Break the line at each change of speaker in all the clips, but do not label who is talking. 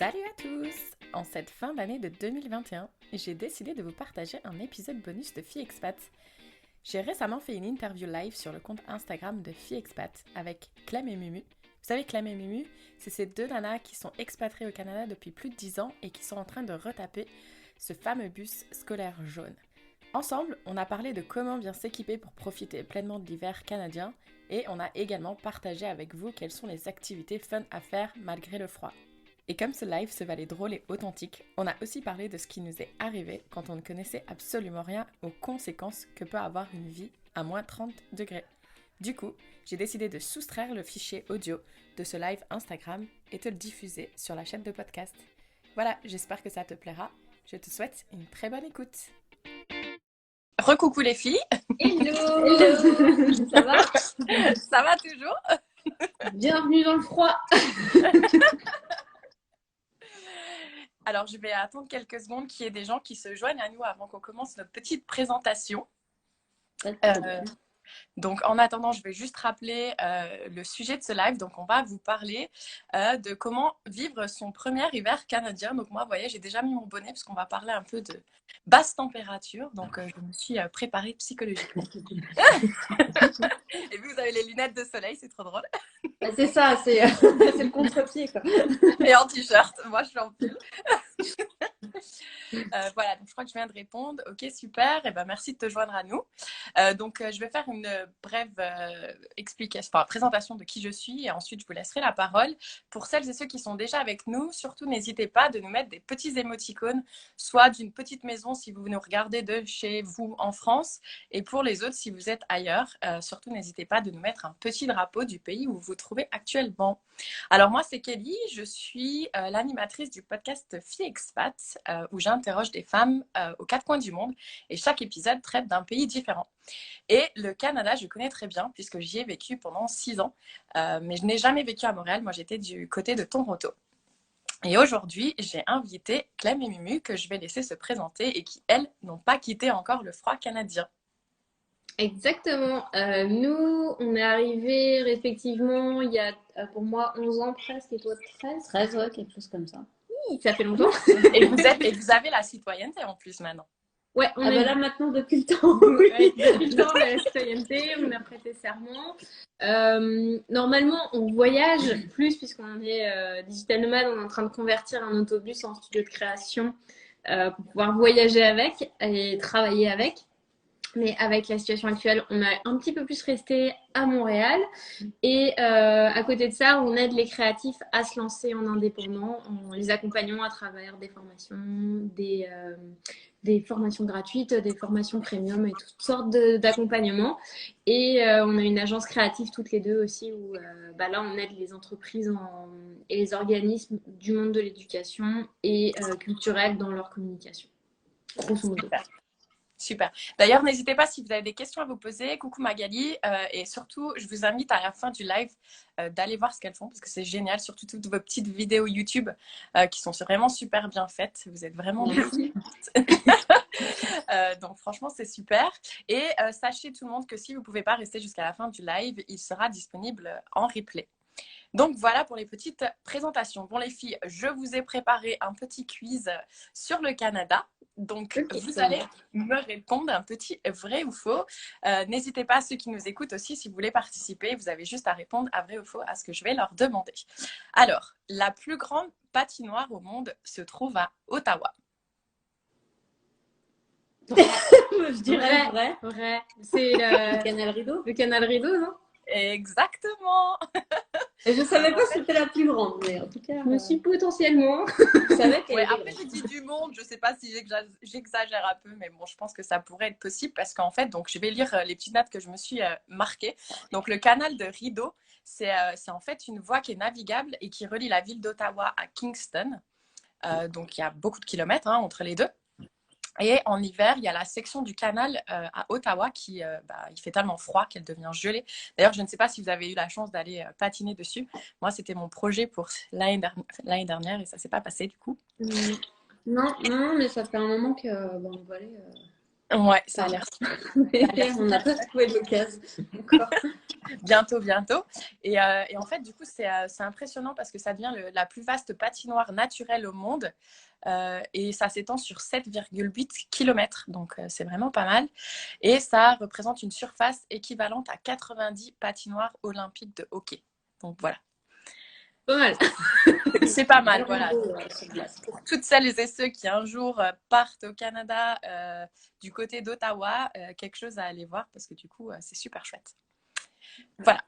Salut à tous! En cette fin d'année de 2021, j'ai décidé de vous partager un épisode bonus de Fille Expat. J'ai récemment fait une interview live sur le compte Instagram de Fille Expat avec Clem et Mumu. Vous savez, Clem et Mumu, c'est ces deux nanas qui sont expatriées au Canada depuis plus de 10 ans et qui sont en train de retaper ce fameux bus scolaire jaune. Ensemble, on a parlé de comment bien s'équiper pour profiter pleinement de l'hiver canadien et on a également partagé avec vous quelles sont les activités fun à faire malgré le froid. Et comme ce live se valait drôle et authentique, on a aussi parlé de ce qui nous est arrivé quand on ne connaissait absolument rien aux conséquences que peut avoir une vie à moins 30 degrés. Du coup, j'ai décidé de soustraire le fichier audio de ce live Instagram et te le diffuser sur la chaîne de podcast. Voilà, j'espère que ça te plaira. Je te souhaite une très bonne écoute. Recoucou les filles.
Hello. Hello. Ça va?
Ça va toujours?
Bienvenue dans le froid.
Alors, je vais attendre quelques secondes qu'il y ait des gens qui se joignent à nous avant qu'on commence notre petite présentation. Donc, en attendant, je vais juste rappeler le sujet de ce live. Donc, on va vous parler de comment vivre son premier hiver canadien. Donc, moi, vous voyez, j'ai déjà mis mon bonnet parce qu'on va parler un peu de basse température. Donc, je me suis préparée psychologiquement. Et vu que vous avez les lunettes de soleil, c'est trop drôle.
C'est ça, c'est le contre-pied, quoi.
Et en t-shirt, moi, je suis en pull. Voilà, donc je crois que je viens de répondre. Ok, super. Et ben, merci de te joindre à nous. Donc, je vais faire une brève explication, enfin, présentation de qui je suis et ensuite je vous laisserai la parole. Pour celles et ceux qui sont déjà avec nous, surtout n'hésitez pas de nous mettre des petits émoticônes, soit d'une petite maison si vous nous regardez de chez vous en France, et pour les autres si vous êtes ailleurs, surtout n'hésitez pas de nous mettre un petit drapeau du pays où vous vous trouvez actuellement. Alors moi c'est Kelly, je suis l'animatrice du podcast Fille Expat où j'interroge des femmes aux quatre coins du monde et chaque épisode traite d'un pays différent. Et le Canada, je connais très bien puisque j'y ai vécu pendant 6 ans, mais je n'ai jamais vécu à Montréal, moi j'étais du côté de Toronto. Et aujourd'hui, j'ai invité Clem et Mumu que je vais laisser se présenter et qui, elles, n'ont pas quitté encore le froid canadien.
Exactement. Nous, on est arrivés respectivement il y a pour moi 11 ans presque et toi 13.
13, ouais, quelque chose comme ça.
Oui, ça fait longtemps.
Et vous avez la citoyenneté en plus maintenant.
Ouais, on est
là maintenant depuis le temps.
Oui, depuis le temps, on a la citoyenneté, on a prêté serment. Normalement, on voyage plus puisqu'on est digital nomade, on est en train de convertir un autobus en studio de création pour pouvoir voyager avec et travailler avec. Mais avec la situation actuelle, on a un petit peu plus resté à Montréal. Et à côté de ça, on aide les créatifs à se lancer en indépendant en les accompagnant à travers des formations, des formations gratuites, des formations premium et toutes sortes d'accompagnements. Et on a une agence créative toutes les deux aussi où là, on aide les entreprises et les organismes du monde de l'éducation et culturel dans leur communication. Grosso modo.
Super. D'ailleurs, n'hésitez pas si vous avez des questions à vous poser. Coucou Magali. Et surtout, je vous invite à la fin du live d'aller voir ce qu'elles font parce que c'est génial. Surtout toutes vos petites vidéos YouTube qui sont vraiment super bien faites. Vous êtes vraiment
Merci.
Donc franchement, c'est super. Et sachez tout le monde que si vous ne pouvez pas rester jusqu'à la fin du live, il sera disponible en replay. Donc voilà pour les petites présentations. Bon les filles, je vous ai préparé un petit quiz sur le Canada. Donc vous allez me répondre un petit vrai ou faux. N'hésitez pas, ceux qui nous écoutent aussi, si vous voulez participer, vous avez juste à répondre à vrai ou faux à ce que je vais leur demander. Alors, la plus grande patinoire au monde se trouve à Ottawa.
Je dirais vrai.
C'est
Le canal rideau.
le canal rideau, non?
Exactement.
Et je savais pas si c'était la plus grande, mais en tout cas.
Je me suis potentiellement.
Je savais qu'elle
Ouais,
était
après, j'ai dit du monde, je sais pas si j'exagère un peu, mais bon, je pense que ça pourrait être possible parce qu'en fait, donc, je vais lire les petites notes que je me suis marquées. Donc, le canal de Rideau, c'est en fait une voie qui est navigable et qui relie la ville d'Ottawa à Kingston. Donc, il y a beaucoup de kilomètres entre les deux. Et en hiver, il y a la section du canal à Ottawa qui il fait tellement froid qu'elle devient gelée. D'ailleurs, je ne sais pas si vous avez eu la chance d'aller patiner dessus. Moi, c'était mon projet pour l'année dernière et ça ne s'est pas passé du coup.
Non, mais ça fait un moment que on va aller.
Ouais, ça a l'air
On n'a pas trouvé l'occasion encore.
bientôt, bientôt. Et en fait, du coup, c'est impressionnant parce que ça devient la plus vaste patinoire naturelle au monde. Et ça s'étend sur 7,8 km. Donc, c'est vraiment pas mal. Et ça représente une surface équivalente à 90 patinoires olympiques de hockey. Donc, voilà.
Pas mal.
C'est pas mal, voilà. Pour toutes celles et ceux qui un jour partent au Canada du côté d'Ottawa, quelque chose à aller voir parce que du coup, c'est super chouette. Voilà.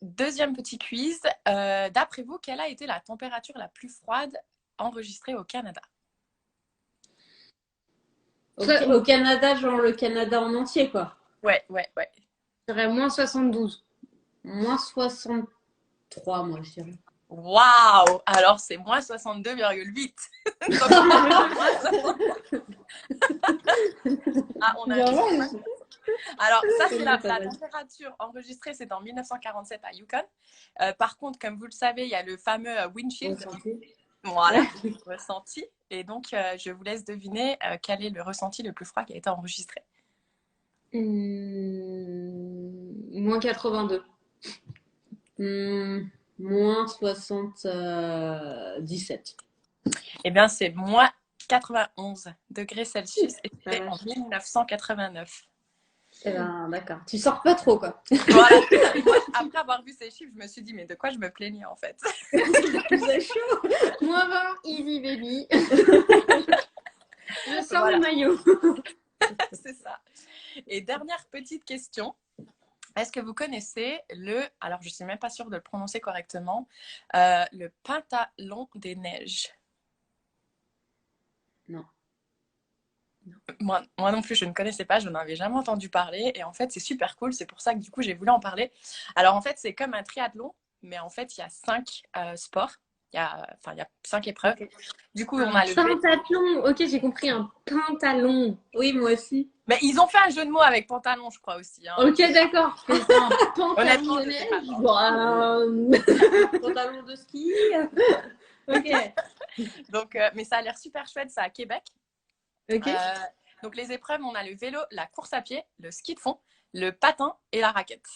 Deuxième petit quiz. D'après vous, quelle a été la température la plus froide enregistrée au Canada?
Au Canada, genre le Canada en entier, quoi.
Ouais.
Je dirais moins 72.
Moins 63, moi, je dirais.
Waouh! Alors, c'est moins 62,8. Ah, on a Alors, ça, c'est la température enregistrée, c'est en 1947 à Yukon. Par contre, comme vous le savez, il y a le fameux windshield. Voilà, ressenti. Et donc, je vous laisse deviner quel est le ressenti le plus froid qui a été enregistré.
Moins 82.
Moins 77.
Eh bien, c'est moins 91 degrés Celsius et c'était en 1989.
Eh ben, d'accord. Tu sors pas trop, quoi.
Voilà. Moi, après avoir vu ces chiffres, je me suis dit, mais de quoi je me plaignais en fait?
C'est chaud.
Moins 20, easy baby. Je sors le maillot.
C'est ça. Et dernière petite question. Est-ce que vous connaissez alors je ne suis même pas sûre de le prononcer correctement, le pantalon des neiges?
Non.
Moi non plus, je ne connaissais pas, je n'en avais jamais entendu parler. Et en fait, c'est super cool. C'est pour ça que du coup, j'ai voulu en parler. Alors en fait, c'est comme un triathlon, mais en fait, il y a 5 sports. Il y a 5 épreuves. Okay. Du coup, on a le
pentathlon. Ok, j'ai compris, un pantalon.
Oui, moi aussi.
Mais ils ont fait un jeu de mots avec pantalon, je crois aussi. Hein.
Ok, d'accord.
Honnêtement,
de
neige.
Pantalon de ski.
Ok.
Donc, mais ça a l'air super chouette, c'est à Québec.
Ok.
Donc, les épreuves, on a le vélo, la course à pied, le ski de fond, le patin et la raquette.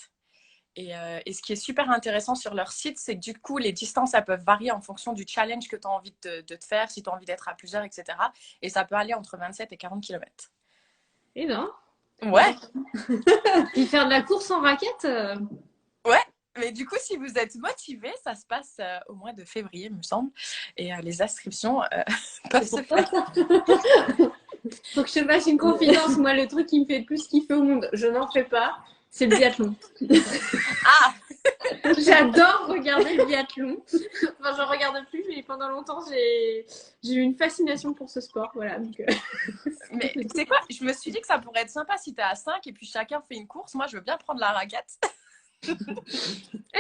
Et ce qui est super intéressant sur leur site, c'est que du coup, les distances, elles peuvent varier en fonction du challenge que tu as envie de te faire, si tu as envie d'être à plusieurs, etc. Et ça peut aller entre 27 et 40 km.
Eh ben.
Ouais.
Et faire de la course en raquette
Ouais. Mais du coup, si vous êtes motivé, ça se passe au mois de février, me semble. Et les inscriptions peuvent se faire.
Faut que je te fasse une confidence. Moi, le truc qui me fait le plus kiffer au monde, je n'en fais pas, c'est le biathlon.
Ah.
J'adore regarder le biathlon. Enfin, je regarde plus, mais pendant longtemps, j'ai eu une fascination pour ce sport. Voilà. Donc,
Mais tu sais quoi? Je me suis dit que ça pourrait être sympa si tu es à 5 et puis chacun fait une course. Moi, je veux bien prendre la raquette.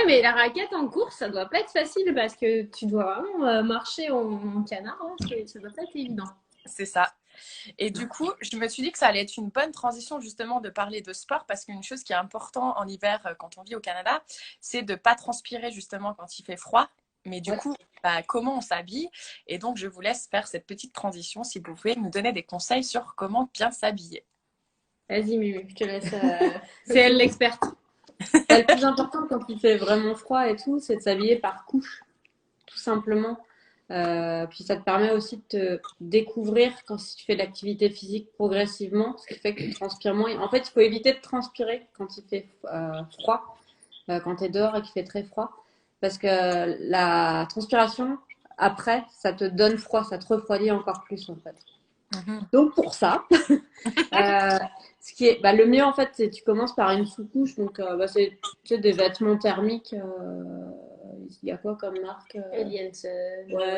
Mais la raquette en course, ça doit pas être facile parce que tu dois vraiment marcher en canard. Hein, ça doit pas être évident.
C'est ça. Et du coup, je me suis dit que ça allait être une bonne transition justement de parler de sport parce qu'une chose qui est importante en hiver quand on vit au Canada, c'est de ne pas transpirer justement quand il fait froid. Mais du coup, comment on s'habille? Et donc, je vous laisse faire cette petite transition si vous pouvez nous donner des conseils sur comment bien s'habiller.
Vas-y, Mumu, je te laisse. C'est elle l'experte.
Le plus important quand il fait vraiment froid et tout, c'est de s'habiller par couche, tout simplement. Puis ça te permet aussi de te découvrir quand tu fais de l'activité physique progressivement, ce qui fait que tu transpires moins. En fait, il faut éviter de transpirer quand il fait froid, quand tu es dehors et qu'il fait très froid, parce que la transpiration, après, ça te donne froid, ça te refroidit encore plus en fait. Donc pour ça, ce qui est le mieux en fait, c'est tu commences par une sous-couche, donc c'est des vêtements thermiques. Il y a quoi comme marque
Aliens,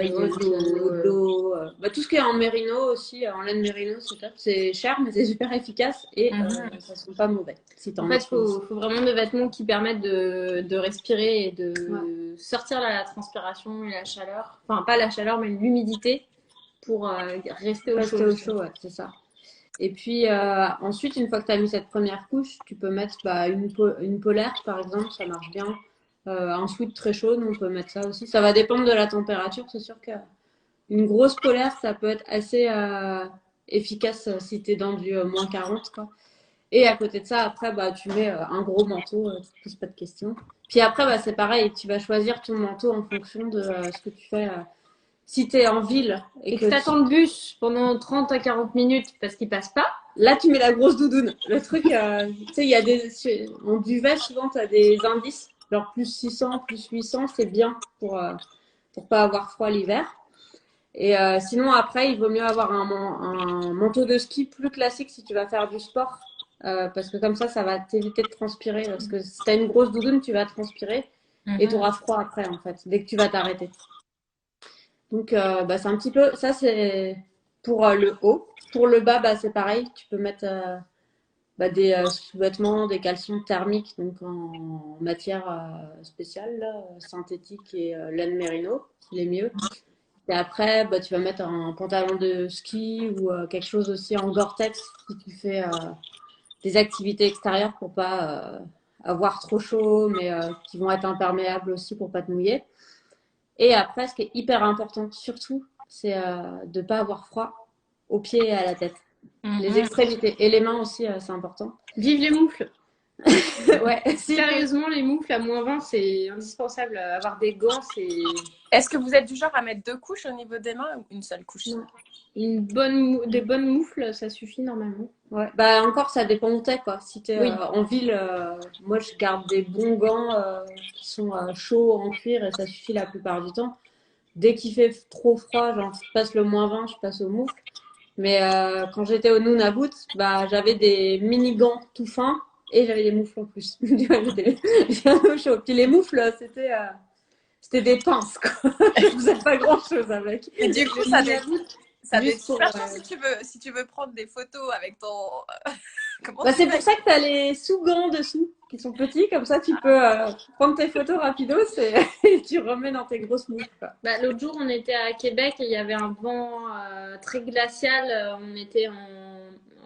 Yodlo, tout ce qui est en mérino aussi, en laine mérino, c'est top. C'est cher, mais c'est super efficace et ça ne sont pas mauvais. Si
en fait, il faut vraiment des vêtements qui permettent de respirer et de sortir la transpiration et la chaleur. Enfin, pas la chaleur, mais l'humidité pour rester au chaud.
Ouais, c'est ça. Et puis ensuite, une fois que tu as mis cette première couche, tu peux mettre une polaire, par exemple, ça marche bien. Un sweat très chaud, on peut mettre ça aussi. Ça va dépendre de la température. C'est sûr qu'une grosse polaire, ça peut être assez efficace si tu es dans du moins 40, quoi. Et à côté de ça, après, bah, tu mets un gros manteau, tu te poses pas de questions. Puis après, bah, c'est pareil, tu vas choisir ton manteau en fonction de ce que tu fais. Si tu es en ville
et que tu attends le bus pendant 30 à 40 minutes parce qu'il passe pas,
là, tu mets la grosse doudoune. Le truc, tu sais, il y a en duvet, souvent, tu as des indices. Genre plus 600, plus 800, c'est bien pour pas avoir froid l'hiver. Et sinon, après, il vaut mieux avoir un manteau de ski plus classique si tu vas faire du sport. Parce que comme ça va t'éviter de transpirer. Parce que si tu as une grosse doudoune, tu vas transpirer et tu auras froid après, en fait, dès que tu vas t'arrêter. Donc, bah, c'est un petit peu. Ça, c'est pour le haut. Pour le bas, bah, c'est pareil. Tu peux mettre bah, des sous-vêtements, des caleçons thermiques, donc en matière spéciale, là, synthétique et laine mérino, les mieux. Et après, bah, tu vas mettre un pantalon de ski ou quelque chose aussi en Gore-Tex si tu fais des activités extérieures pour pas avoir trop chaud, mais qui vont être imperméables aussi pour pas te mouiller. Et après, ce qui est hyper important, surtout, c'est de ne pas avoir froid aux pieds et à la tête. Les extrémités et les mains aussi, c'est important.
Vive les moufles.
Ouais.
Sérieusement, les moufles à -20, c'est indispensable. Avoir des gants, c'est...
Est-ce que vous êtes du genre à mettre 2 couches au niveau des mains ou une seule couche?
Non. Des bonnes moufles, ça suffit normalement.
Ouais. Bah encore, ça dépend où t'es, quoi. Si t'es en ville, moi je garde des bons gants qui sont chauds en cuir et ça suffit la plupart du temps. Dès qu'il fait trop froid, genre je passe le -20, je passe au moufle. Mais quand j'étais au Nunavut, bah j'avais des mini gants tout fins et j'avais des moufles en plus. J'étais bien au chaud. Puis les moufles, c'était des pinces, quoi. Je faisais pas grand chose avec.
Et du coup, ça doit être super
pour,
si tu veux prendre des photos avec ton. Comment
bah, c'est pour ça que tu as les sous-gants dessous qui sont petits, comme ça tu peux prendre tes photos rapidos et tu remets dans tes grosses moufles, quoi.
Bah, l'autre jour, on était à Québec et il y avait un vent très glacial. On était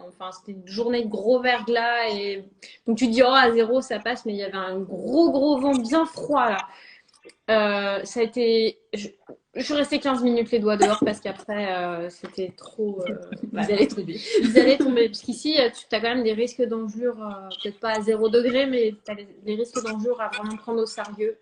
Enfin, c'était une journée de gros verglas. Et... Donc, tu te dis, oh, à 0, ça passe, mais il y avait un gros vent bien froid, là. Ça a été... Je suis restée 15 minutes les doigts dehors parce qu'après, c'était trop...
Ils allaient tomber.
Ils allaient tomber. Parce qu'ici, tu as quand même des risques d'engelure, peut-être pas à 0 degré, mais tu as des risques d'engelure à vraiment prendre au sérieux.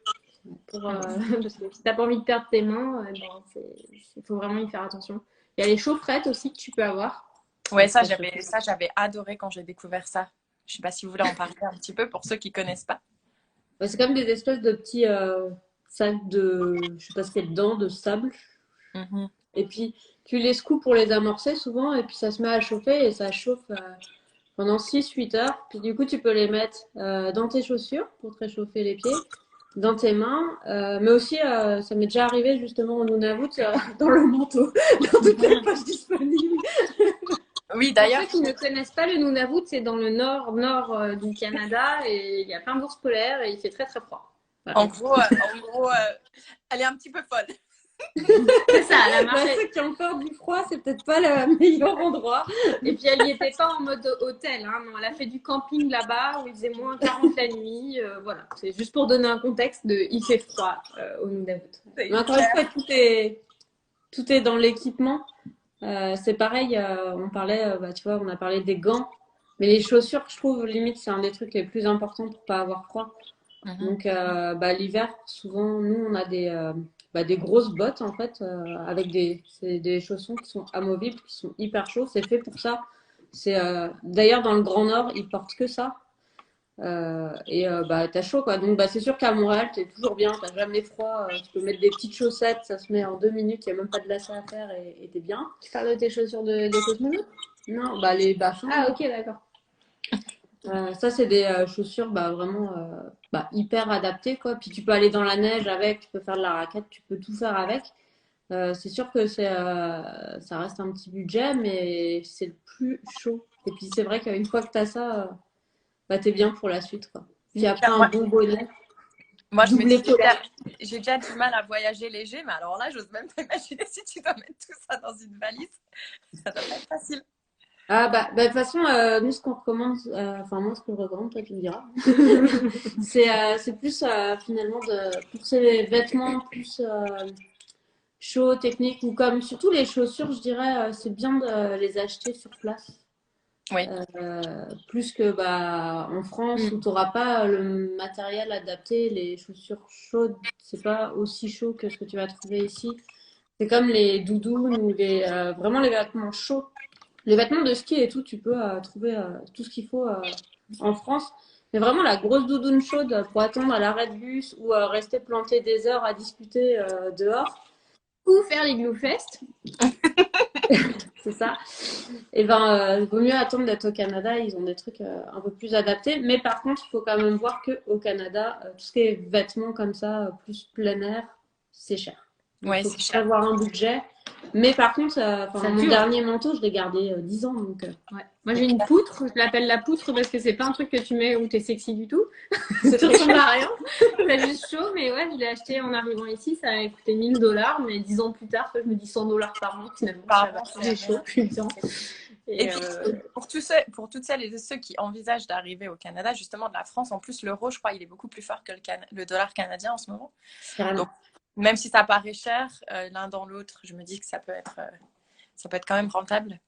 Parce que si tu n'as pas envie de perdre tes mains, il faut vraiment y faire attention. Il y a les chaufferettes aussi que tu peux avoir.
Ouais, ça j'avais adoré quand j'ai découvert ça. Je sais pas si vous voulez en parler un petit peu pour ceux qui connaissent pas.
Bah, c'est comme des espèces de petits sacs de, je sais pas ce qu'il y a dedans, de sable. Et puis tu les secoues pour les amorcer souvent et puis ça se met à chauffer et ça chauffe pendant 6-8 heures. Puis du coup tu peux les mettre dans tes chaussures pour te réchauffer les pieds, dans tes mains, mais aussi ça m'est déjà arrivé justement au Nunavut dans le manteau, dans toutes les poches disponibles.
Oui, d'ailleurs.
Pour ceux qui ne connaissent pas le Nunavut, c'est dans le nord du Canada et il y a plein d'ours polaires et il fait très froid.
Voilà. En gros, elle est un petit peu folle.
C'est ça, la marche.
Ceux qui ont peur du froid, c'est peut-être pas le meilleur endroit.
Et puis elle n'y était pas en mode hôtel, hein. Non, elle a fait du camping là-bas où il faisait moins 40 la nuit. Voilà, c'est juste pour donner un contexte de il fait froid au Nunavut.
Mais encore une fois, tout est dans l'équipement. C'est pareil, on parlait, tu vois, on a parlé des gants, mais les chaussures, je trouve, limite, c'est un des trucs les plus importants pour pas avoir froid. Donc, l'hiver, souvent, nous, on a des grosses bottes, en fait, avec des chaussons qui sont amovibles, qui sont hyper chauds. C'est fait pour ça. D'ailleurs, dans le Grand Nord, ils portent que ça. T'as chaud, quoi. Donc, c'est sûr qu'à Montréal, t'es toujours bien, t'as jamais froid. Tu peux mettre des petites chaussettes, ça se met en 2 minutes, il n'y a même pas de lacet à faire et t'es bien.
Tu parles de tes chaussures de cosmonaute?
Non, les bafins.
Ah, ok, d'accord.
Ça, c'est des chaussures vraiment hyper adaptées, quoi. Puis tu peux aller dans la neige avec, tu peux faire de la raquette, tu peux tout faire avec. C'est sûr que ça reste un petit budget, mais c'est le plus chaud. Et puis c'est vrai qu'une fois que tu as ça, t'es bien pour la suite, quoi. Puis après, un bon bonnet.
Moi, j'ai déjà du mal à voyager léger, mais alors là, j'ose même pas imaginer si tu dois mettre tout ça dans une valise. Ça doit pas être facile.
Ah de toute façon, nous, ce qu'on recommande, moi, ce que je recommande, toi, tu me diras, c'est plus finalement pour ces vêtements plus shows techniques ou comme surtout les chaussures, je dirais, c'est bien de les acheter sur place.
Oui.
Plus que en France où tu n'auras pas le matériel adapté, les chaussures chaudes, c'est pas aussi chaud que ce que tu vas trouver ici. C'est comme les doudounes ou vraiment les vêtements chauds. Les vêtements de ski et tout, tu peux trouver tout ce qu'il faut en France. Mais vraiment la grosse doudoune chaude pour attendre à l'arrêt de bus ou rester planté des heures à discuter dehors.
Ou faire les Glowfest.
C'est ça. Et vaut mieux attendre d'être au Canada. Ils ont des trucs un peu plus adaptés. Mais par contre, il faut quand même voir qu'au Canada, tout ce qui est vêtements comme ça, plus plein air, c'est cher.
Ouais,
Il faut
c'est cher.
avoir un budget. Mais par contre, mon
dure.
dernier manteau, je l'ai gardé 10 ans. Donc,
Ouais. Moi, j'ai une poutre. Je l'appelle la poutre parce que c'est pas un truc que tu mets où t'es sexy du tout.
c'est
Ça
très
ressemble
cher.
à rien. C'est juste chaud. Mais ouais, je l'ai acheté en arrivant ici. Ça a coûté $1000. Mais 10 ans plus tard, je me dis $100 par an. Finalement,
Par
ça va.
an, c'est
J'ai chaud. Putain.
Et puis, pour toutes celles et ceux qui envisagent d'arriver au Canada, justement de la France, en plus, l'euro, je crois, il est beaucoup plus fort que le dollar canadien en ce moment.
Carrément.
Donc, même si ça paraît cher, l'un dans l'autre, je me dis que ça peut être quand même rentable.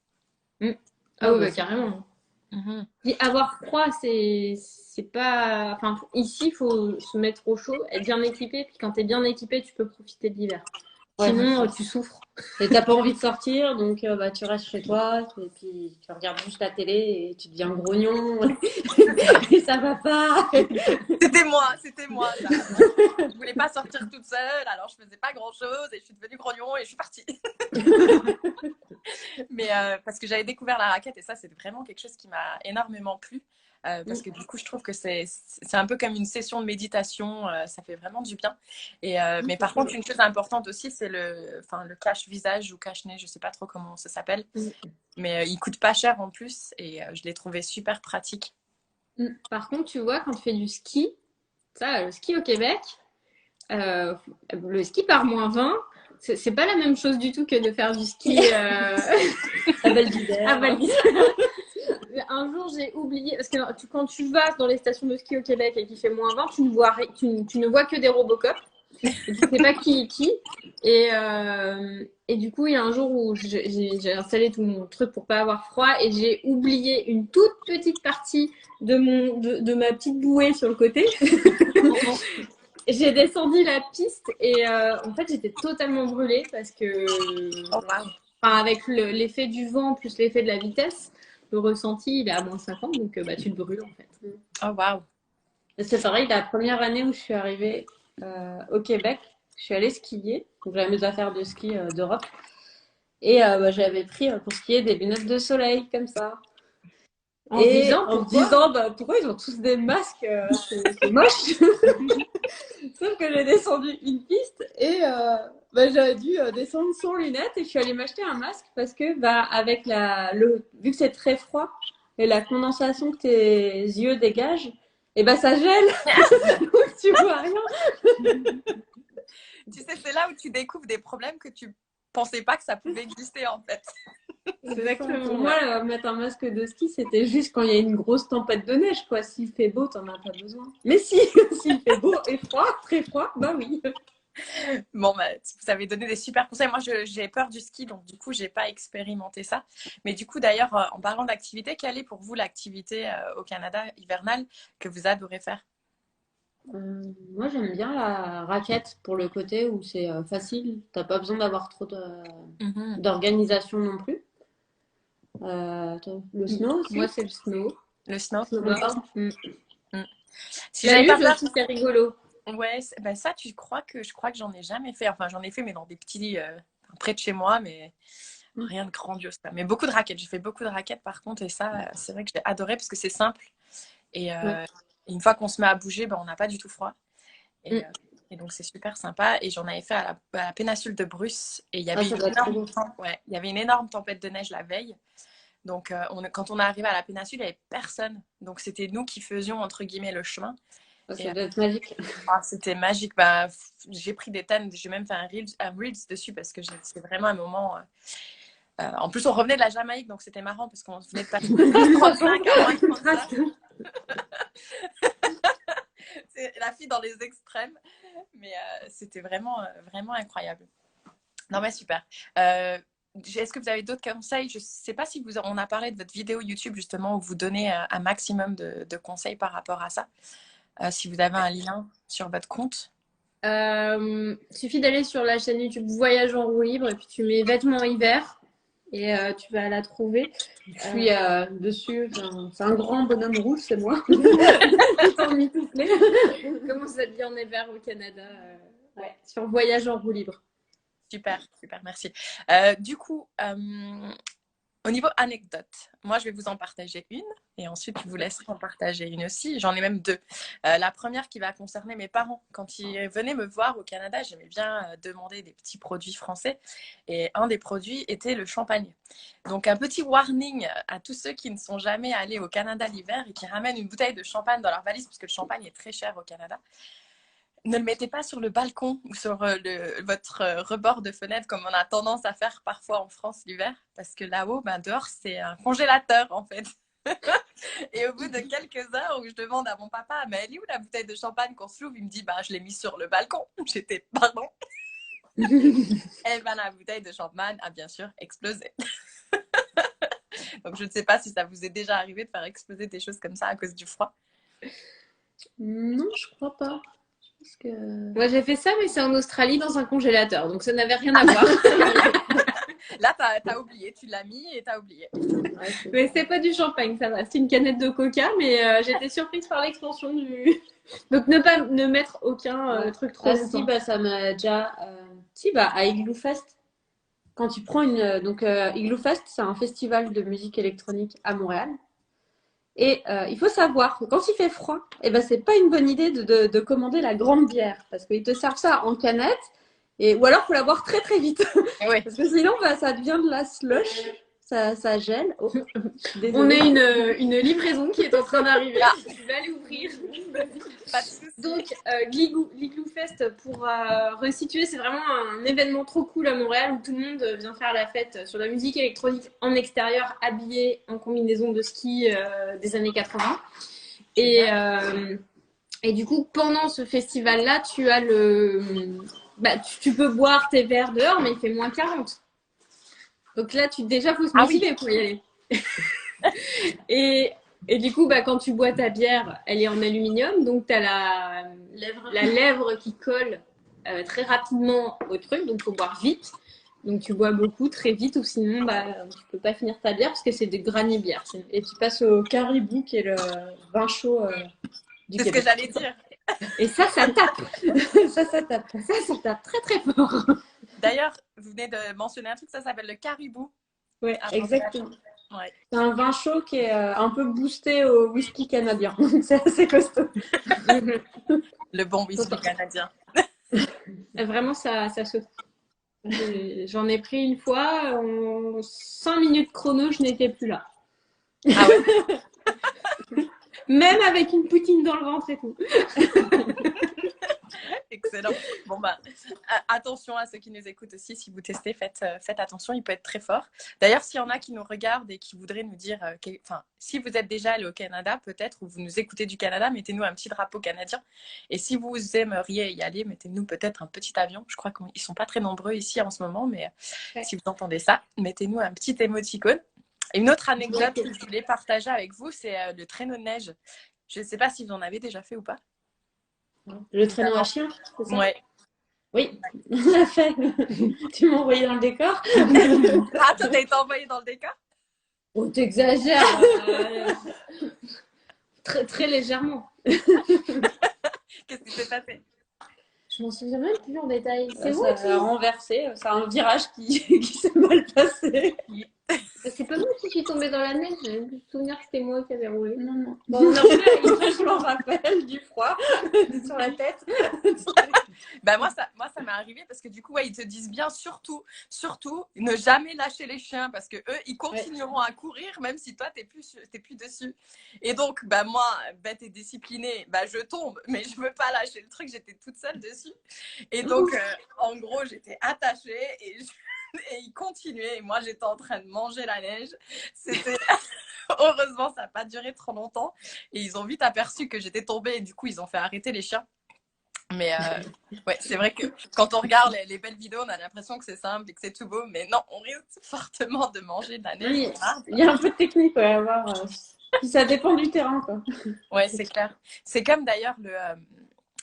Ah ouais, carrément.
Mhm.
Et avoir froid, c'est pas. Enfin, ici, il faut se mettre au chaud, être bien équipé. Puis quand t'es bien équipé, tu peux profiter de l'hiver.
Ouais,
Sinon, tu souffres.
Et t'as pas envie de sortir, donc tu restes chez toi et puis tu regardes juste la télé et tu deviens grognon et ça va pas.
C'était moi ça. Je voulais pas sortir toute seule, alors je faisais pas grand chose et je suis devenue grognon et je suis partie. Mais parce que j'avais découvert la raquette et ça, c'est vraiment quelque chose qui m'a énormément plu. Parce que du coup, je trouve que c'est un peu comme une session de méditation, ça fait vraiment du bien. Et, mais par contre, une chose importante aussi, c'est le cache-visage ou cache-nez, je sais pas trop comment ça s'appelle. Mais il coûte pas cher en plus et je l'ai trouvé super pratique.
Par contre, tu vois, quand tu fais du ski, le ski au Québec, le ski par -20, c'est pas la même chose du tout que de faire du ski
à Val d'Isère.
Un jour, j'ai oublié, parce que quand tu vas dans les stations de ski au Québec et qu'il fait -20, tu ne vois que des Robocop. Et tu sais pas qui est qui. Et du coup, il y a un jour où j'ai installé tout mon truc pour pas avoir froid et j'ai oublié une toute petite partie de ma petite bouée sur le côté. J'ai descendu la piste et en fait, j'étais totalement brûlée parce que avec l'effet du vent plus l'effet de la vitesse, le ressenti, il est à -50, donc tu te brûles en fait.
Oh, waouh!
C'est pareil, la première année où je suis arrivée au Québec, je suis allée skier. Donc j'avais mes affaires de ski d'Europe. Et j'avais pris pour skier des lunettes de soleil comme ça.
En se disant
pourquoi ils ont tous des masques, c'est moche. Sauf que j'ai descendu une piste et j'avais dû descendre sans lunettes et je suis allée m'acheter un masque parce que avec vu que c'est très froid et la condensation que tes yeux dégagent, et ça gèle. Donc tu vois rien.
Tu sais, c'est là où tu découvres des problèmes que tu pensais pas que ça pouvait exister en fait.
Exactement.
Pour moi, mettre un masque de ski, c'était juste quand il y a une grosse tempête de neige, quoi. S'il fait beau, t'en as pas besoin. Mais s'il fait beau et froid, très froid, oui.
Bon, vous avez donné des super conseils. Moi, j'ai peur du ski, donc du coup, j'ai pas expérimenté ça. Mais du coup, d'ailleurs, en parlant d'activité, quelle est pour vous l'activité au Canada hivernale que vous adorez faire?
Moi, j'aime bien la raquette pour le côté où c'est facile. T'as pas besoin d'avoir trop d'organisation non plus. Le snow aussi.
Moi, c'est le snow.
Le snow.
Si j'avais pas aussi, c'est rigolo.
Ouais, ça, je crois que j'en ai jamais fait. Enfin, j'en ai fait, mais dans des petits près de chez moi, mais rien de grandiose. Mais beaucoup de raquettes. J'ai fait beaucoup de raquettes par contre, et ça, c'est vrai que j'ai adoré parce que c'est simple. Et une fois qu'on se met à bouger, on n'a pas du tout froid. Et donc, c'est super sympa. Et j'en avais fait à la péninsule de Bruce. Et il y avait une énorme tempête de neige la veille. Donc, quand on est arrivé à la péninsule, il n'y avait personne. Donc, c'était nous qui faisions, entre guillemets, le chemin.
Ça doit être magique.
C'était magique. J'ai pris des tonnes. J'ai même fait un Reels dessus parce que c'est vraiment un moment... en plus, on revenait de la Jamaïque, donc c'était marrant parce qu'on venait de passer de 35 à moins 35. C'est la fille dans les extrêmes. Mais c'était vraiment, vraiment incroyable. Non, mais super. Est-ce que vous avez d'autres conseils? Je ne sais pas si on a parlé de votre vidéo YouTube justement où vous donnez un maximum de conseils par rapport à ça. Si vous avez un lien sur votre compte.
Suffit d'aller sur la chaîne YouTube Voyage en roue libre et puis tu mets vêtements hiver et tu vas la trouver.
Je suis dessus. C'est un grand bonhomme rouge, c'est moi.
Comment ça devient en hiver au Canada ouais, sur Voyage en roue libre.
Super, super, merci. Du coup, au niveau anecdote, moi, je vais vous en partager une et ensuite, je vous laisserai en partager une aussi. J'en ai même deux. La première qui va concerner mes parents. Quand ils venaient me voir au Canada, j'aimais bien demander des petits produits français et un des produits était le champagne. Donc, un petit warning à tous ceux qui ne sont jamais allés au Canada l'hiver et qui ramènent une bouteille de champagne dans leur valise parce que le champagne est très cher au Canada. Ne le mettez pas sur le balcon ou sur votre rebord de fenêtre comme on a tendance à faire parfois en France l'hiver parce que là-haut, dehors, c'est un congélateur en fait. Et au bout de quelques heures où je demande à mon papa, mais elle est où la bouteille de champagne qu'on se l'ouvre? Il me dit, je l'ai mis sur le balcon. J'étais, pardon. Et la bouteille de champagne a bien sûr explosé. Donc je ne sais pas si ça vous est déjà arrivé de faire exploser des choses comme ça à cause du froid.
Non, je crois pas. Que...
Moi, j'ai fait ça, mais c'est en Australie dans un congélateur, donc ça n'avait rien à voir.
Là, t'as oublié, tu l'as mis et t'as oublié.
Ouais, mais c'est pas du champagne, ça va. C'est une canette de coca, mais j'étais surprise par l'extension du. Donc ne mettre aucun truc trop longtemps.
Si, ça m'a déjà. À Igloo Fest, quand tu prends une. Donc, Igloo Fest, c'est un festival de musique électronique à Montréal. Et il faut savoir que quand il fait froid, c'est pas une bonne idée de commander la grande bière parce qu'ils te servent ça en canette ou alors il faut la boire très très vite
oui.
Parce que sinon ça devient de la slush, ça gèle. Oh,
on a une livraison qui est en train d'arriver. Je vais aller ouvrir. Donc l'Igloo Fest, pour resituer, c'est vraiment un événement trop cool à Montréal où tout le monde vient faire la fête sur la musique électronique en extérieur, habillé en combinaison de ski des années 80. Et du coup, pendant ce festival-là, tu as tu peux boire tes verres dehors, mais il fait moins 40. Donc là, déjà, faut se motiver pour y aller. Et du coup, quand tu bois ta bière, elle est en aluminium, donc tu as la lèvre qui colle très rapidement au truc, donc il faut boire vite. Donc tu bois beaucoup, très vite, ou sinon tu peux pas finir ta bière parce que c'est des granny bières.
Et tu passes au Caribou, qui est le vin chaud du
Québec. C'est ce que j'allais dire.
Et ça tape.
ça tape.
Ça tape très très fort.
D'ailleurs, vous venez de mentionner un truc, ça s'appelle le Caribou.
Oui, exactement.
Ouais.
C'est un vin chaud qui est un peu boosté au whisky canadien. C'est assez costaud.
Le bon whisky canadien.
Vraiment, ça saute. J'en ai pris une fois. En 5 minutes chrono, je n'étais plus là.
Ah ouais.
Même avec une poutine dans le ventre et tout.
Excellent. Bon attention à ceux qui nous écoutent aussi, si vous testez, faites attention, il peut être très fort. D'ailleurs, s'il y en a qui nous regardent et qui voudraient nous dire, si vous êtes déjà allé au Canada, peut-être, ou vous nous écoutez du Canada, mettez-nous un petit drapeau canadien. Et si vous aimeriez y aller, mettez-nous peut-être un petit avion. Je crois qu'ils sont pas très nombreux ici en ce moment, mais si vous entendez ça, mettez-nous un petit émoticône. Et une autre anecdote que je voulais partager avec vous, c'est le traîneau de neige. Je ne sais pas si vous en avez déjà fait ou pas.
Le traîneau à chien, c'est ça?
Ouais.
Oui, on l'a fait. Tu m'as envoyé dans le décor.
Ah, toi, t'as été envoyé dans le décor?
Oh, t'exagères. Très, très légèrement.
Qu'est-ce qui s'est passé?
Je m'en souviens même plus en détail.
C'est ça a renversé. C'est un virage qui s'est mal passé.
C'est pas moi qui suis tombée dans la neige. J'ai le souvenir que c'était moi qui avais roulé.
Non. Bon, je m'en rappelle du froid sur la tête.
Moi, ça m'est arrivé parce que du coup, ils te disent bien surtout, ne jamais lâcher les chiens parce que eux, ils continueront à courir même si toi, t'es plus dessus. Et donc, moi, bête et disciplinée, je tombe, mais je veux pas lâcher le truc. J'étais toute seule dessus. Et donc, en gros, j'étais attachée et ils continuaient et moi j'étais en train de manger la neige. C'était heureusement ça n'a pas duré trop longtemps et ils ont vite aperçu que j'étais tombée et du coup ils ont fait arrêter les chiens. Mais ouais, c'est vrai que quand on regarde les belles vidéos, on a l'impression que c'est simple et que c'est tout beau. Mais non, on risque fortement de manger de la neige.
Oui, il y a un peu de technique à avoir. Puis ça dépend du terrain, quoi.
Ouais, c'est clair. C'est comme d'ailleurs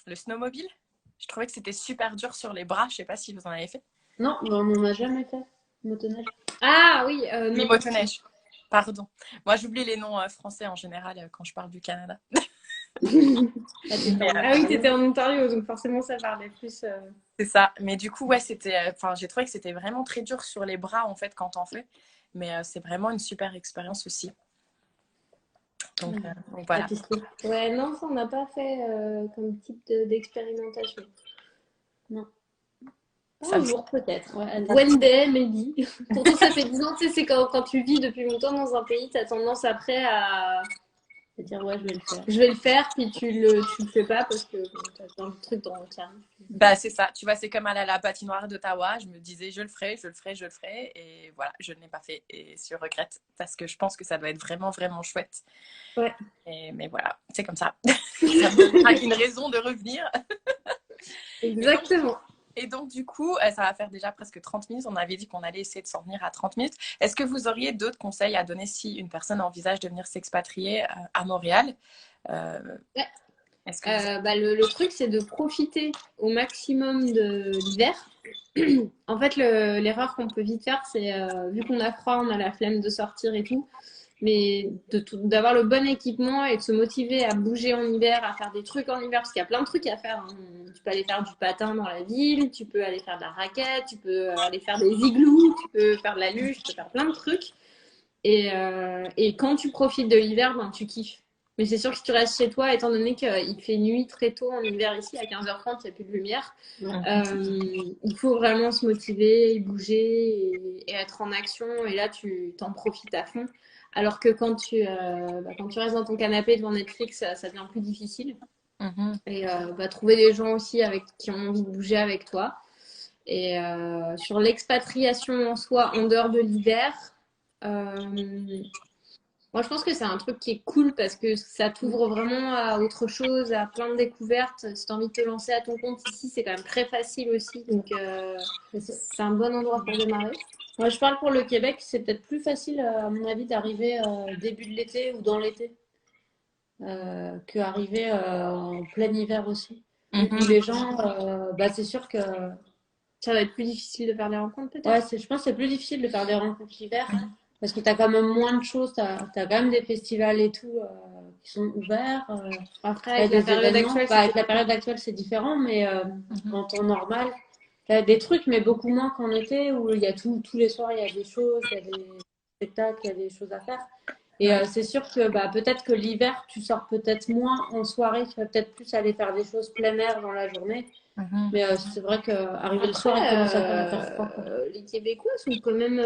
le snowmobile. Je trouvais que c'était super dur sur les bras. Je sais pas si vous en avez fait.
Non, mais on n'en a jamais fait. Motoneige.
Ah oui,
Oui,
non.
motoneige. Pardon. Moi, j'oublie les noms français en général quand je parle du Canada.
Ah oui, t'étais en Ontario, donc forcément ça parlait plus.
C'est ça. Mais du coup, ouais, j'ai trouvé que c'était vraiment très dur sur les bras en fait quand t'en fais. Mais c'est vraiment une super expérience aussi. Donc voilà.
Ouais, non, ça on n'a pas fait comme type d'expérimentation.
Non.
Ça
Un
me-
jour, peut-être. Ouais,
One day, maybe. Pourtant, ça fait 10 ans, tu sais, c'est quand tu vis depuis longtemps dans un pays, t'as tendance après à
à dire, ouais, je vais le faire.
je vais le faire, puis tu le fais pas parce que bon, t'as dans le truc dans le carré.
Bah, c'est ça. Tu vois, c'est comme aller à la patinoire d'Ottawa. Je me disais, je le ferai, je le ferai, je le ferai. Et voilà, je ne l'ai pas fait. Et je regrette parce que je pense que ça doit être vraiment, vraiment chouette.
Ouais.
Mais voilà, c'est comme ça. Ça me donnera une raison de revenir.
Exactement.
Et donc, du coup, ça va faire déjà presque 30 minutes. On avait dit qu'on allait essayer de s'en venir à 30 minutes. Est-ce que vous auriez d'autres conseils à donner si une personne envisage de venir s'expatrier à Montréal?
Ouais.
Est-ce que vous...
Le truc, c'est de profiter au maximum de l'hiver. En fait, l'erreur qu'on peut vite faire, c'est vu qu'on a froid, on a la flemme de sortir et tout, mais d'avoir le bon équipement et de se motiver à bouger en hiver, à faire des trucs en hiver, parce qu'il y a plein de trucs à faire, hein. Tu peux aller faire du patin dans la ville, tu peux aller faire de la raquette, tu peux aller faire des igloos, tu peux faire de la luge, tu peux faire plein de trucs. Et quand tu profites de l'hiver, ben, tu kiffes. Mais c'est sûr que si tu restes chez toi, étant donné qu'il fait nuit très tôt en hiver ici, à 15h30, il n'y a plus de lumière, il faut vraiment se motiver, bouger et être en action. Et là, tu t'en profites à fond. Alors que quand tu restes dans ton canapé devant Netflix, ça devient plus difficile. Et trouver des gens aussi qui ont envie de bouger avec toi. Et sur l'expatriation en soi, en dehors de l'hiver, moi je pense que c'est un truc qui est cool parce que ça t'ouvre vraiment à autre chose, à plein de découvertes. Si tu as envie de te lancer à ton compte ici, c'est quand même très facile aussi. Donc c'est un bon endroit pour démarrer.
Moi, je parle pour le Québec, c'est peut-être plus facile, à mon avis, d'arriver début de l'été ou dans l'été qu'arriver en plein hiver aussi. Où les gens, c'est sûr que.
Ça va être plus difficile de faire des rencontres peut-être.
Ouais, je pense que c'est plus difficile de faire des rencontres l'hiver parce que tu as quand même moins de choses. Tu as quand même des festivals et tout qui sont ouverts.
Après,
avec la période actuelle, avec la période actuelle, c'est différent, mais en temps normal, tu as des trucs, mais beaucoup moins qu'en été où il y a tous les soirs, il y a des choses, il y a des spectacles, il y a des choses à faire. Et c'est sûr que peut-être que l'hiver, tu sors peut-être moins en soirée, tu vas peut-être plus aller faire des choses plein air dans la journée. Mais c'est vrai qu'arriver le soir, il commence à faire froid.
Les Québécois sont quand même.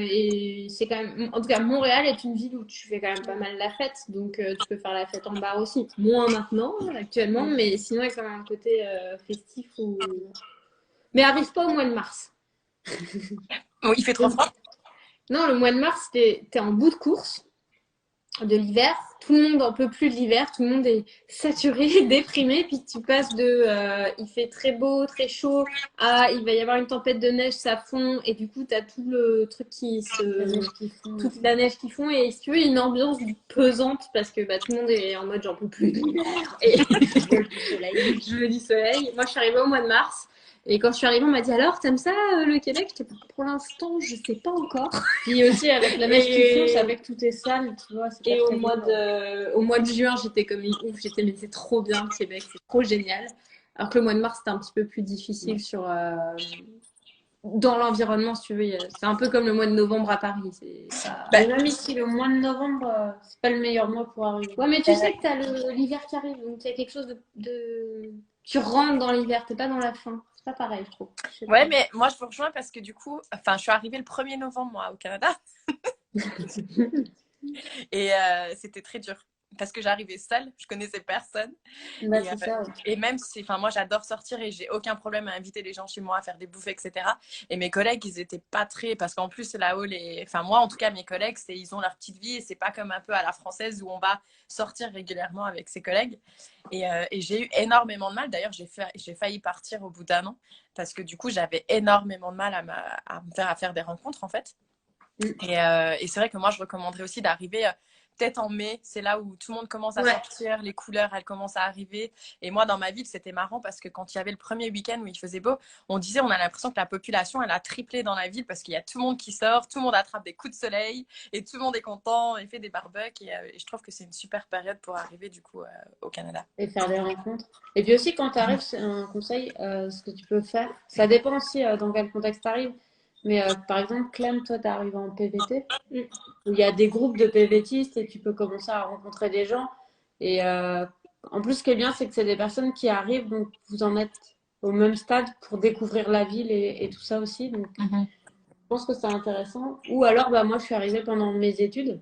Et c'est quand même. En tout cas, Montréal est une ville où tu fais quand même pas mal la fête. Donc, tu peux faire la fête en bar aussi. Moins maintenant, actuellement. Mais sinon, il y a quand même un côté festif. Mais arrive pas au mois de mars.
Oh, il fait trop froid?
Non, le mois de mars, t'es en bout de course de l'hiver, tout le monde en peut plus de l'hiver, tout le monde est saturé, déprimé, puis tu passes de il fait très beau, très chaud, à il va y avoir une tempête de neige, ça fond, et du coup tu as tout le truc toute la neige qui fond, et si tu veux, une ambiance pesante parce que tout le monde est en mode j'en peux plus de l'hiver, et je veux du soleil. Moi je suis arrivée au mois de mars. Et quand je suis arrivée, on m'a dit alors, t'aimes ça le Québec? J'étais pour l'instant, je sais pas encore.
Puis aussi avec la neige qui fond, ça fait que tout est sale, tu vois.
Et au mois de juin, j'étais comme une ouf. J'étais mais c'est trop bien le Québec, c'est trop génial. Alors que le mois de mars, c'était un petit peu plus difficile dans l'environnement, si tu veux. C'est un peu comme le mois de novembre à Paris.
Même ici, le mois de novembre, c'est pas le meilleur mois pour arriver.
Ouais, mais tu sais que t'as l'hiver qui arrive, donc il y a quelque chose de... Tu rentres dans l'hiver, t'es pas dans la fin. C'est pas pareil, je trouve.
Ouais, mais moi je vous rejoins parce que du coup, je suis arrivée le 1er novembre moi au Canada. Et c'était très dur parce que j'arrivais seule, je connaissais personne.
Bah,
Et,
c'est ça.
et même si, enfin, moi, j'adore sortir et j'ai aucun problème à inviter les gens chez moi, à faire des bouffées, etc. Et mes collègues, ils étaient pas très, parce qu'en plus, là-haut, enfin, moi, en tout cas, mes collègues, ils ont leur petite vie et c'est pas comme un peu à la française où on va sortir régulièrement avec ses collègues. Et j'ai eu énormément de mal. D'ailleurs, j'ai failli partir au bout d'un an parce que du coup, j'avais énormément de mal à faire des rencontres, en fait. Et c'est vrai que moi, je recommanderais aussi d'arriver peut-être en mai. C'est là où tout le monde commence à sortir, les couleurs, elles commencent à arriver. Et moi, dans ma ville, c'était marrant parce que quand il y avait le premier week-end où il faisait beau, on a l'impression que la population, elle a triplé dans la ville parce qu'il y a tout le monde qui sort, tout le monde attrape des coups de soleil et tout le monde est content et fait des barbecues. Et je trouve que c'est une super période pour arriver du coup au Canada.
Et faire des rencontres. Et puis aussi, quand tu arrives, c'est un conseil, ce que tu peux faire. Ça dépend aussi dans quel contexte tu arrives. Mais par exemple, Clem, toi, tu arrives en PVT, où il y a des groupes de PVTistes et tu peux commencer à rencontrer des gens. Et en plus, ce qui est bien, c'est que c'est des personnes qui arrivent, donc vous en êtes au même stade pour découvrir la ville et tout ça aussi. Donc, je pense que c'est intéressant. Ou alors, bah, moi, je suis arrivée pendant mes études.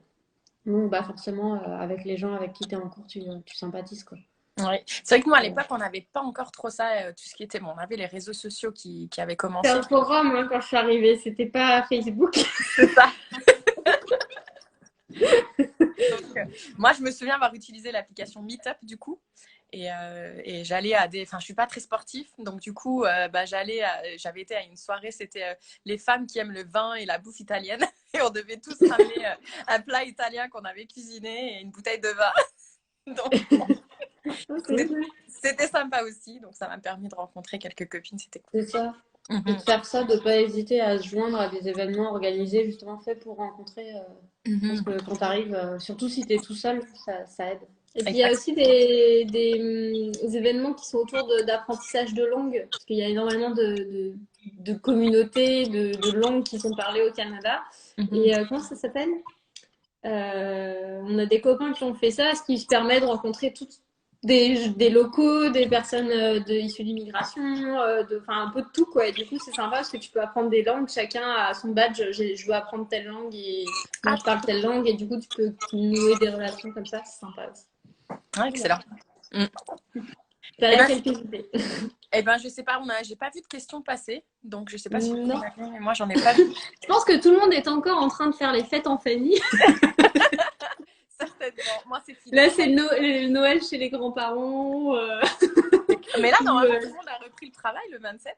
Donc, bah, forcément, avec les gens avec qui tu es en cours, tu sympathises, quoi.
Oui. C'est vrai que nous, à l'époque, on n'avait pas encore trop ça, tout ce qui était. Bon, on avait les réseaux sociaux qui avaient commencé.
C'était un forum hein, quand je suis arrivée, c'était pas Facebook.
C'est ça. Donc, moi, je me souviens avoir utilisé l'application Meetup, du coup. Et j'allais à des. Enfin, je suis pas très sportive. Donc, du coup, j'avais été à une soirée. C'était les femmes qui aiment le vin et la bouffe italienne. Et on devait tous ramener un plat italien qu'on avait cuisiné et une bouteille de vin. Donc, c'était sympa aussi, donc ça m'a permis de rencontrer quelques copines, c'était cool.
C'est ça. Et de faire ça, de ne pas hésiter à se joindre à des événements organisés justement faits pour rencontrer. Parce que quand tu arrives, surtout si tu es tout seul, ça aide.
Et puis il y a aussi des événements qui sont autour d'apprentissage de langue, parce qu'il y a énormément de communautés, de langues qui sont parlées au Canada. Et comment ça s'appelle? On a des copains qui ont fait ça, ce qui permet de rencontrer des locaux, des personnes issues d'immigration, enfin un peu de tout quoi. Et du coup, c'est sympa parce que tu peux apprendre des langues, chacun a son badge. Je veux apprendre telle langue et moi je parle telle langue, et du coup, tu peux nouer des relations comme ça, c'est sympa aussi.
Ouais, excellent.
T'as quelques idées.
Eh ben, je sais pas, j'ai pas vu de questions passer, donc je sais pas si mais moi j'en ai pas vu.
Je pense que tout le monde est encore en train de faire les fêtes en famille.
Certainement. Moi, c'est fini.
Là, c'est Noël chez les grands-parents.
Mais là, normalement, tout le monde a repris le travail le 27.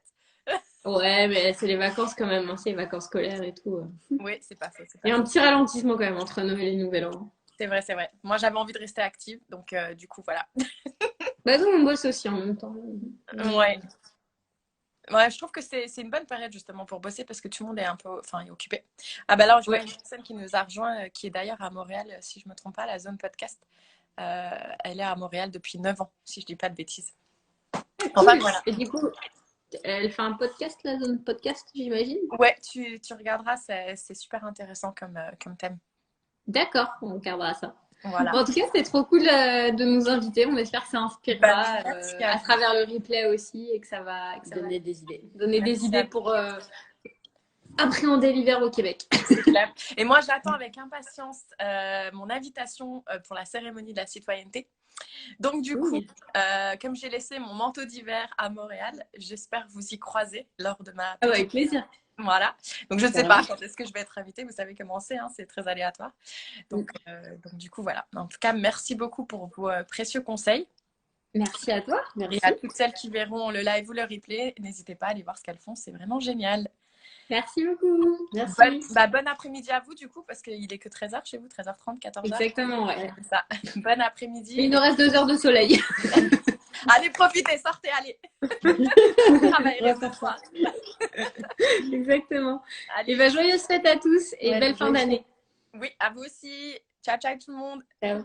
Ouais, mais c'est les vacances quand même, hein, c'est les vacances scolaires et tout.
Oui, c'est pas faux.
Il y a un petit ralentissement quand même entre Noël et Nouvel An.
C'est vrai, c'est vrai. Moi, j'avais envie de rester active, donc du coup, voilà.
Bah, nous, on bosse aussi en même temps.
Ouais. Ouais, je trouve que c'est une bonne période justement pour bosser parce que tout le monde est un peu, enfin, est occupé. Ah bah là, je vois une personne qui nous a rejoint, qui est d'ailleurs à Montréal, si je me trompe pas, la zone podcast. Elle est à Montréal depuis 9 ans, si je dis pas de bêtises.
Enfin, voilà. Et du coup, elle fait un podcast, la zone podcast, j'imagine.
Ouais, tu regarderas, c'est super intéressant comme thème.
D'accord, on regardera ça.
Voilà.
En tout cas, c'était trop cool de nous inviter. On espère que ça inspirera à travers le replay aussi et que ça va
donner des idées.
Donner des idées pour appréhender l'hiver au Québec.
C'est clair. Et moi, j'attends avec impatience mon invitation pour la cérémonie de la citoyenneté. Donc, du coup, comme j'ai laissé mon manteau d'hiver à Montréal, j'espère vous y croiser lors de ma...
avec plaisir.
Voilà. Donc, je ne sais pas quand est-ce que je vais être invitée. Vous savez comment c'est, hein, c'est très aléatoire. Donc, du coup, voilà. En tout cas, merci beaucoup pour vos précieux conseils.
Merci à toi.
Merci. Et à toutes celles qui verront le live ou le replay, n'hésitez pas à aller voir ce qu'elles font. C'est vraiment génial.
Merci beaucoup. Merci.
Bon après-midi à vous, du coup, parce qu'il est que 13h chez vous, 13h30, 14h.
Exactement, ouais.
C'est ça. Bon après-midi.
Il nous reste 2 heures de soleil.
Allez, profitez, sortez, allez. Travaillerez ce soir.
Exactement. Allez. Et bah, joyeuses fêtes à tous et belle fin d'année.
Oui, à vous aussi. Ciao, ciao tout le monde.
Ciao.